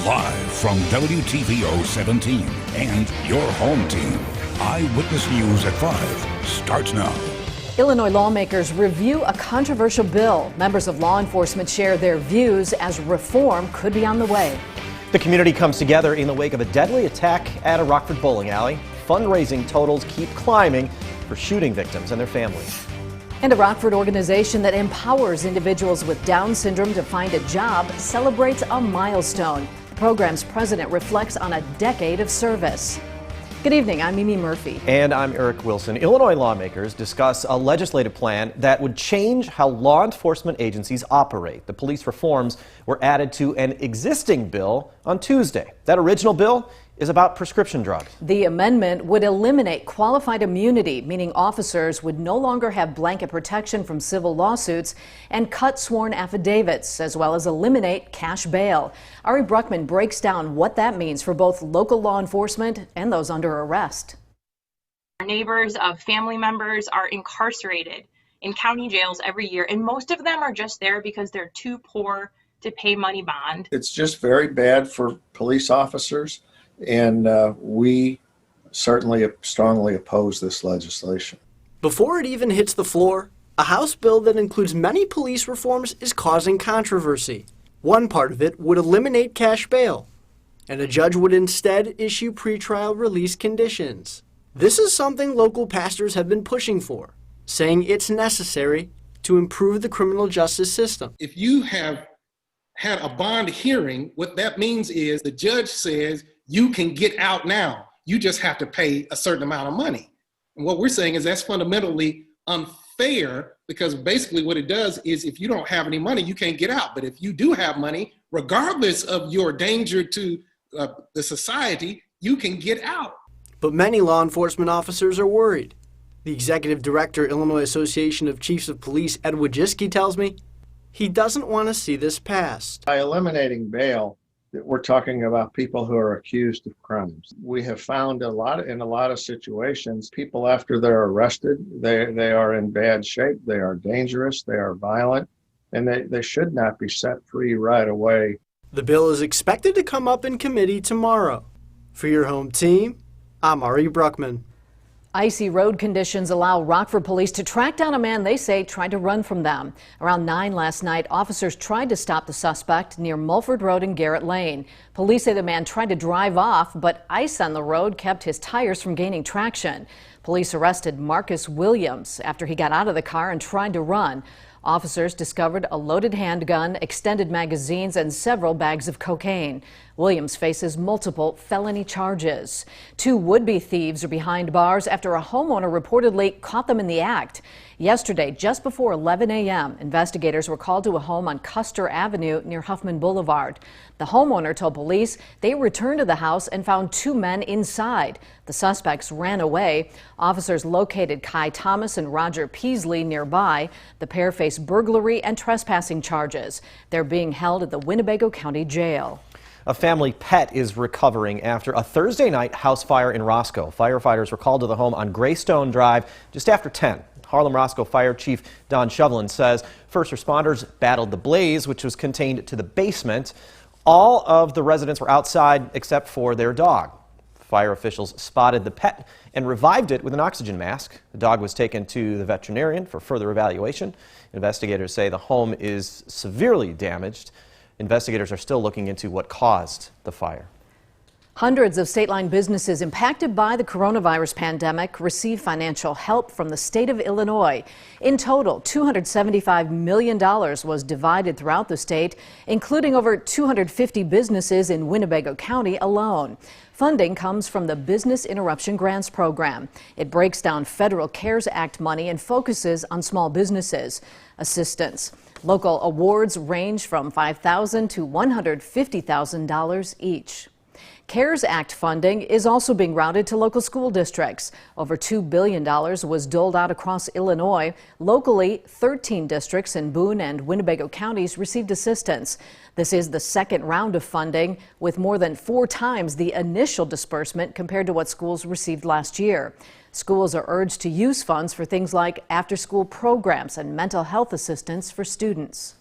Live from WTVO 17 and your home team. Eyewitness News at 5 starts now. Illinois lawmakers review a controversial bill. Members of law enforcement share their views as reform could be on the way. The community comes together in the wake of a deadly attack at a Rockford bowling alley. Fundraising totals keep climbing for shooting victims and their families. And a Rockford organization that empowers individuals with Down syndrome to find a job celebrates a milestone. The program's president reflects on a decade of service. Good evening, I'm Mimi Murphy. And I'm Eric Wilson. Illinois lawmakers discuss a legislative plan that would change how law enforcement agencies operate. The police reforms were added to an existing bill on Tuesday. That original bill is about prescription drugs. The amendment would eliminate qualified immunity, meaning officers would no longer have blanket protection from civil lawsuits, and cut sworn affidavits, as well as eliminate cash bail. Ari Bruckman breaks down what that means for both local law enforcement and those under arrest. Our neighbors of family members are incarcerated in county jails every year, and most of them are just there because they're too poor to pay money bond. It's just very bad for police officers. And we certainly strongly oppose this legislation. Before it even hits the floor, a House bill that includes many police reforms is causing controversy. One part of it would eliminate cash bail, and a judge would instead issue pretrial release conditions. This is something local pastors have been pushing for, saying it's necessary to improve the criminal justice system. If you have had a bond hearing, what that means is the judge says, you can get out now. You just have to pay a certain amount of money. And what we're saying is that's fundamentally unfair, because basically what it does is if you don't have any money, you can't get out. But if you do have money, regardless of your danger to the society, you can get out. But many law enforcement officers are worried. The executive director, Illinois Association of Chiefs of Police, Ed Gigis, tells me he doesn't want to see this passed. By eliminating bail, we're talking about people who are accused of crimes. We have found in a lot of situations, people after they're arrested, they are in bad shape, they are dangerous, they are violent, and they should not be set free right away. The bill is expected to come up in committee tomorrow. For your home team, I'm Ari Bruckman. Icy road conditions allow Rockford police to track down a man they say tried to run from them. Around 9 last night, officers tried to stop the suspect near Mulford Road and Garrett Lane. Police say the man tried to drive off, but ice on the road kept his tires from gaining traction. Police arrested Marcus Williams after he got out of the car and tried to run. Officers discovered a loaded handgun, extended magazines, and several bags of cocaine. Williams faces multiple felony charges. 2 would-be thieves are behind bars after a homeowner reportedly caught them in the act. Yesterday, just before 11 a.m., investigators were called to a home on Custer Avenue near Huffman Boulevard. The homeowner told police they returned to the house and found 2 men inside. The suspects ran away. Officers located Kai Thomas and Roger Peasley nearby. The pair face burglary and trespassing charges. They're being held at the Winnebago County Jail. A family pet is recovering after a Thursday night house fire in Roscoe. Firefighters were called to the home on Greystone Drive just after 10. Harlem Roscoe Fire Chief Don Shovelin says first responders battled the blaze, which was contained to the basement. All of the residents were outside except for their dog. Fire officials spotted the pet and revived it with an oxygen mask. The dog was taken to the veterinarian for further evaluation. Investigators say the home is severely damaged. Investigators are still looking into what caused the fire. Hundreds of state-line businesses impacted by the coronavirus pandemic receive financial help from the state of Illinois. In total, $275 million was divided throughout the state, including over 250 businesses in Winnebago County alone. Funding comes from the Business Interruption Grants Program. It breaks down federal CARES Act money and focuses on small businesses. Assistance. Local awards range from $5,000 to $150,000 each. CARES Act funding is also being routed to local school districts. Over $2 billion was doled out across Illinois. Locally, 13 districts in Boone and Winnebago counties received assistance. This is the second round of funding, with more than 4 times the initial disbursement compared to what schools received last year. Schools are urged to use funds for things like after-school programs and mental health assistance for students.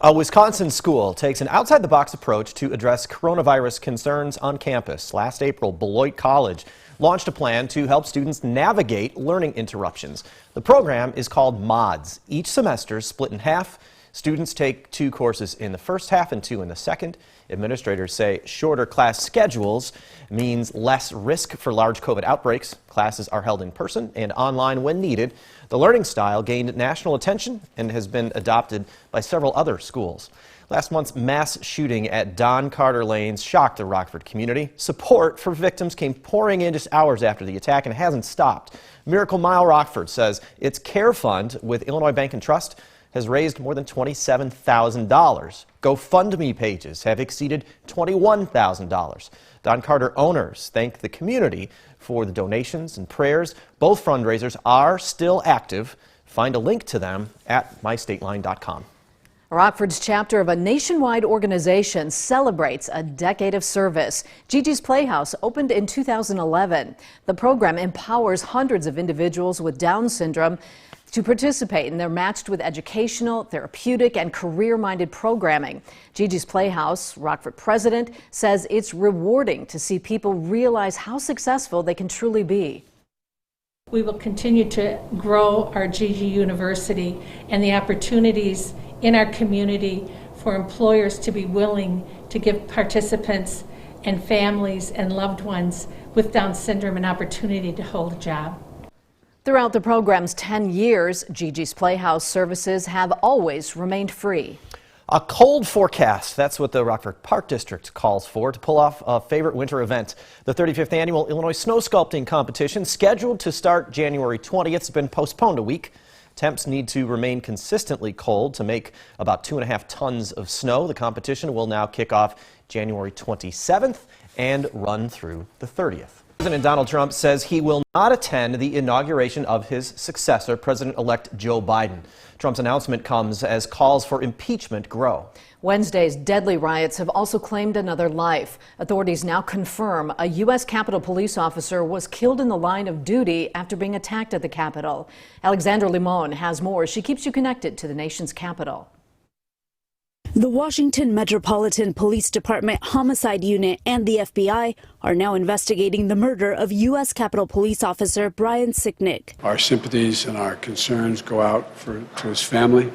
A Wisconsin school takes an outside-the-box approach to address coronavirus concerns on campus. Last April, Beloit College launched a plan to help students navigate learning interruptions. The program is called MODS. Each semester is split in half. Students take 2 courses in the first half and 2 in the second. Administrators say shorter class schedules means less risk for large COVID outbreaks. Classes are held in person and online when needed. The learning style gained national attention and has been adopted by several other schools. Last month's mass shooting at Don Carter Lanes shocked the Rockford community. Support for victims came pouring in just hours after the attack and hasn't stopped. Miracle Mile Rockford says its care fund with Illinois Bank and Trust has raised more than $27,000. GoFundMe pages have exceeded $21,000. Don Carter owners thank the community for the donations and prayers. Both fundraisers are still active. Find a link to them at mystateline.com. Rockford's chapter of a nationwide organization celebrates a decade of service. Gigis Playhouse opened in 2011. The program empowers hundreds of individuals with Down syndrome to participate, and they're matched with educational, therapeutic, and career-minded programming. Gigis Playhouse, Rockford president, says it's rewarding to see people realize how successful they can truly be. We will continue to grow our Gigis University and the opportunities in our community for employers to be willing to give participants and families and loved ones with Down syndrome an opportunity to hold a job. Throughout the program's 10 years, Gigis Playhouse services have always remained free. A cold forecast, that's what the Rockford Park District calls for to pull off a favorite winter event. The 35th annual Illinois Snow Sculpting Competition, scheduled to start January 20th, has been postponed a week. Temps need to remain consistently cold to make about 2.5 tons of snow. The competition will now kick off January 27th and run through the 30th. President Donald Trump says he will not attend the inauguration of his successor, President-elect Joe Biden. Trump's announcement comes as calls for impeachment grow. Wednesday's deadly riots have also claimed another life. Authorities now confirm a U.S. Capitol police officer was killed in the line of duty after being attacked at the Capitol. Alexandra Limon has more. She keeps you connected to the nation's capital. The Washington Metropolitan Police Department Homicide Unit and the FBI are now investigating the murder of U.S. Capitol Police Officer Brian Sicknick. Our sympathies and our concerns go out to his family,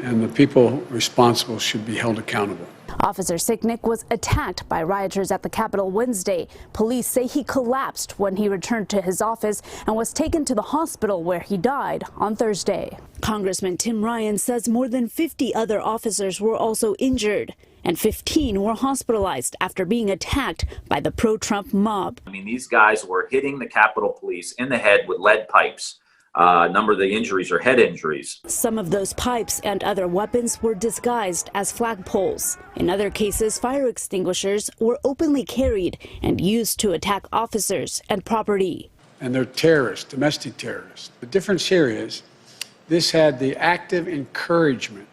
and the people responsible should be held accountable. Officer Sicknick was attacked by rioters at the Capitol Wednesday. Police say he collapsed when he returned to his office and was taken to the hospital where he died on Thursday. Congressman Tim Ryan says more than 50 other officers were also injured, and 15 were hospitalized after being attacked by the pro-Trump mob. I mean, these guys were hitting the Capitol Police in the head with lead pipes. A number of the injuries are head injuries. Some of those pipes and other weapons were disguised as flagpoles. In other cases, fire extinguishers were openly carried and used to attack officers and property. And they're terrorists, domestic terrorists. The difference here is this had the active encouragement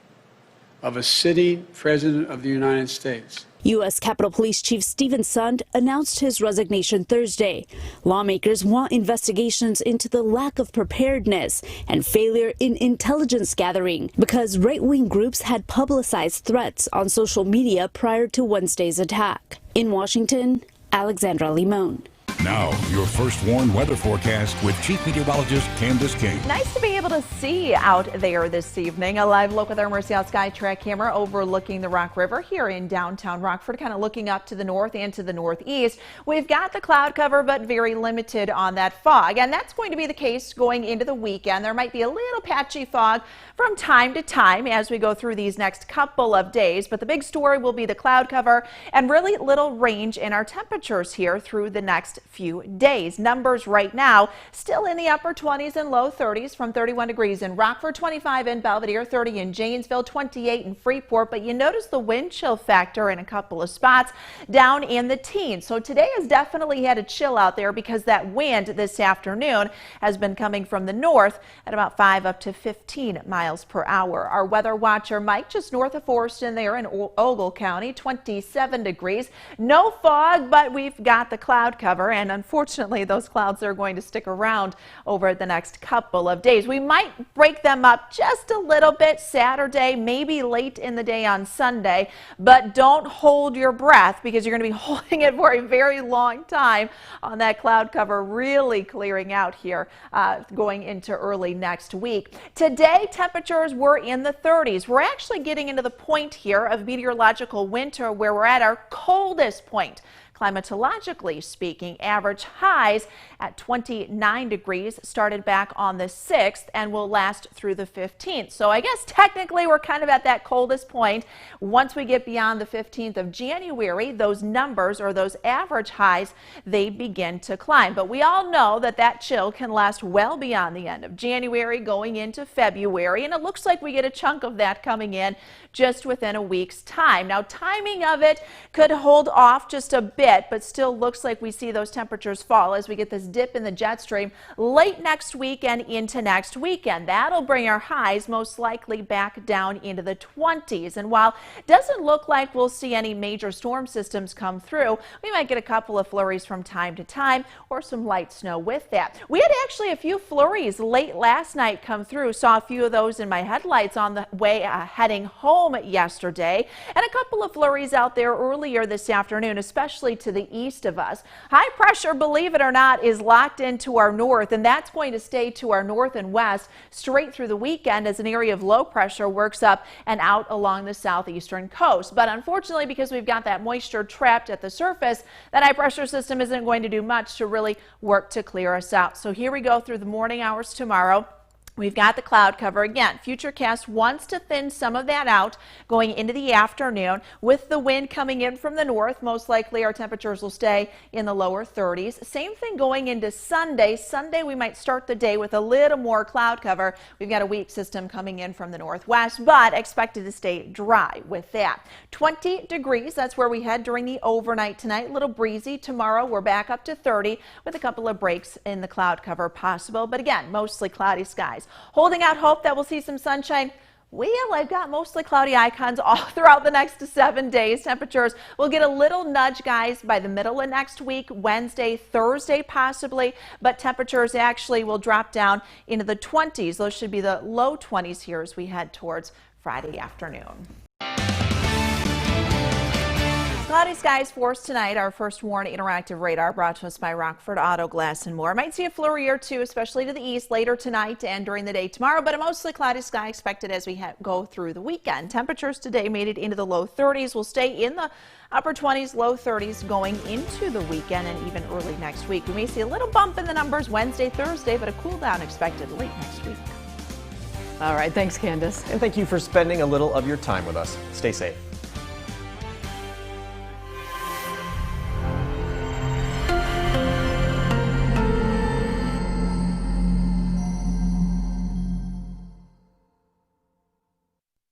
of a sitting president of the United States. U.S. Capitol Police Chief Stephen Sund announced his resignation Thursday. Lawmakers want investigations into the lack of preparedness and failure in intelligence gathering because right-wing groups had publicized threats on social media prior to Wednesday's attack. In Washington, Alexandra Limon. Now, your first warned weather forecast with Chief Meteorologist Candace King. Nice to be able to see out there this evening. A live look with our Mercy Out Sky Track camera overlooking the Rock River here in downtown Rockford, kind of looking up to the north and to the northeast. We've got the cloud cover, but very limited on that fog. And that's going to be the case going into the weekend. There might be a little patchy fog from time to time as we go through these next couple of days. But the big story will be the cloud cover and really little range in our temperatures here through the next few days. Numbers right now still in the upper 20s and low 30s from 31 degrees in Rockford, 25 in Belvedere, 30 in Janesville, 28 in Freeport. But you notice the wind chill factor in a couple of spots down in the teens. So today has definitely had a chill out there because that wind this afternoon has been coming from the north at about 5 up to 15 miles per hour. Our weather watcher Mike just north of Forston there in Ogle County, 27 degrees. No fog, but we've got the cloud cover. And and unfortunately those clouds are going to stick around over the next couple of days. We might break them up just a little bit Saturday, maybe late in the day on Sunday, but don't hold your breath because you're going to be holding it for a very long time on that cloud cover really clearing out here going into early next week. Today, temperatures were in the 30s. We're actually getting into the point here of meteorological winter where we're at our coldest point. Climatologically speaking, average highs at 29 degrees started back on the 6th and will last through the 15th. So I guess technically we're kind of at that coldest point. Once we get beyond the 15th of January, those numbers or those average highs, they begin to climb. But we all know that that chill can last well beyond the end of January going into February, and it looks like we get a chunk of that coming in just within a week's time. Now, timing of it could hold off just a bit, but still looks like we see those temperatures fall as we get this dip in the jet stream late next week and into next weekend. That'll bring our highs most likely back down into the 20s. And while it doesn't look like we'll see any major storm systems come through, we might get a couple of flurries from time to time or some light snow with that. We had actually a few flurries late last night come through. Saw a few of those in my headlights on the way heading home yesterday, and a couple of flurries out there earlier this afternoon, especially to the east of us. High pressure, believe it or not, is locked into our north, and that's going to stay to our north and west straight through the weekend as an area of low pressure works up and out along the southeastern coast. But unfortunately, because we've got that moisture trapped at the surface, that high pressure system isn't going to do much to really work to clear us out. So here we go through the morning hours tomorrow. We've got the cloud cover again. Futurecast wants to thin some of that out going into the afternoon with the wind coming in from the north. Most likely our temperatures will stay in the lower 30s. Same thing going into Sunday. Sunday we might start the day with a little more cloud cover. We've got a weak system coming in from the northwest, but expected to stay dry with that. 20 degrees, that's where we head during the overnight tonight. A little breezy. Tomorrow we're back up to 30 with a couple of breaks in the cloud cover possible, but again, mostly cloudy skies. Holding out hope that we'll see some sunshine. Well, I've got mostly cloudy icons all throughout the next 7 days. Temperatures will get a little nudge, guys, by the middle of next week, Wednesday, Thursday possibly, but temperatures actually will drop down into the 20s. Those should be the low 20s here as we head towards Friday afternoon. Cloudy skies for us tonight. Our first WARN interactive radar brought to us by Rockford Auto Glass and More. Might see a flurry or two, especially to the east later tonight and during the day tomorrow, but a mostly cloudy sky expected as we go through the weekend. Temperatures today made it into the low 30s. Will stay in the upper 20s, low 30s going into the weekend and even early next week. We may see a little bump in the numbers Wednesday, Thursday, but a cool down expected late next week. All right. Thanks, Candace. And thank you for spending a little of your time with us. Stay safe.